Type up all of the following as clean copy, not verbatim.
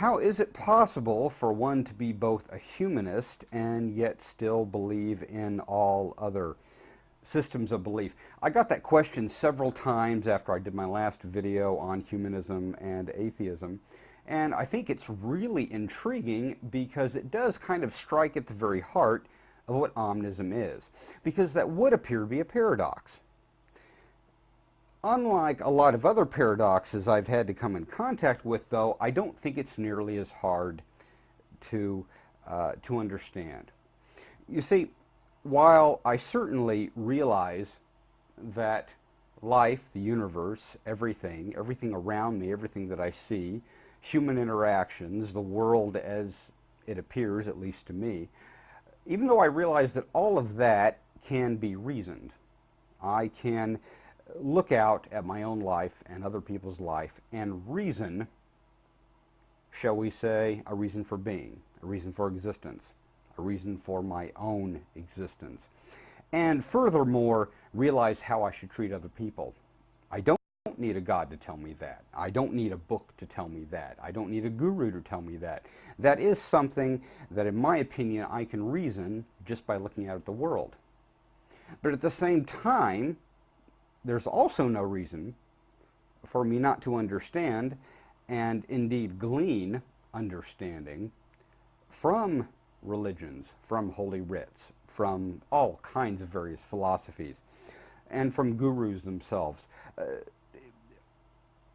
How is it possible for one to be both a humanist and yet still believe in all other systems of belief? I got that question several times after I did my last video on humanism and atheism, and I think it's really intriguing because it does kind of strike at the very heart of what Omnism is, because that would appear to be a paradox. Unlike a lot of other paradoxes I've had to come in contact with, though, I don't think it's nearly as hard to understand. You see, while I certainly realize that life, the universe, everything around me, everything that I see, human interactions, the world as it appears, at least to me, even though I realize that all of that can be reasoned, I can look out at my own life and other people's life and reason, shall we say, a reason for being, a reason for existence, a reason for my own existence. And furthermore, realize how I should treat other people. I don't need a God to tell me that. I don't need a book to tell me that. I don't need a guru to tell me that. That is something that, in my opinion, I can reason just by looking out at the world. But at the same time, there's also no reason for me not to understand and indeed glean understanding from religions, from holy writs, from all kinds of various philosophies, and from gurus themselves.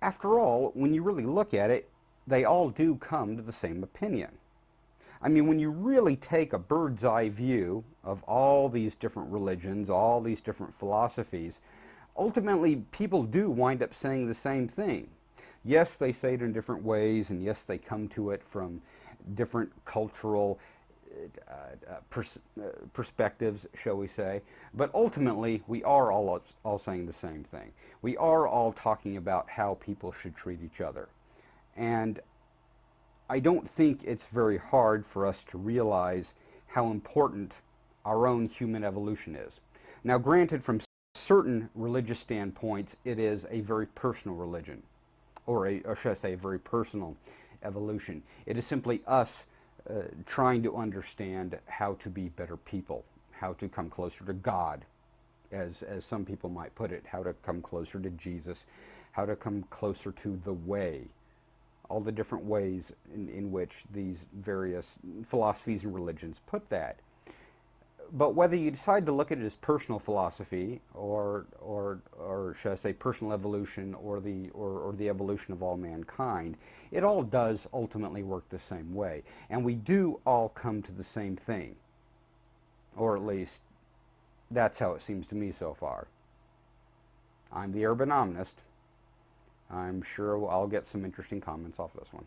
After all, when you really look at it, they all do come to the same opinion. I mean, when you really take a bird's eye view of all these different religions, all these different philosophies, ultimately people do wind up saying the same thing. Yes, they say it in different ways, and yes, they come to it from different cultural perspectives, shall we say, but ultimately we are all saying the same thing. We are all talking about how people should treat each other. And I don't think it's very hard for us to realize how important our own human evolution is. Now, granted, from certain religious standpoints, it is a very personal religion, or should I say, a very personal evolution. It is simply us trying to understand how to be better people, how to come closer to God, as some people might put it, how to come closer to Jesus, how to come closer to the way, all the different ways in which these various philosophies and religions put that. But whether you decide to look at it as personal philosophy, or should I say personal evolution, or the evolution of all mankind, it all does ultimately work the same way. And we do all come to the same thing. Or at least, that's how it seems to me so far. I'm the Urban Omnist. I'm sure I'll get some interesting comments off this one.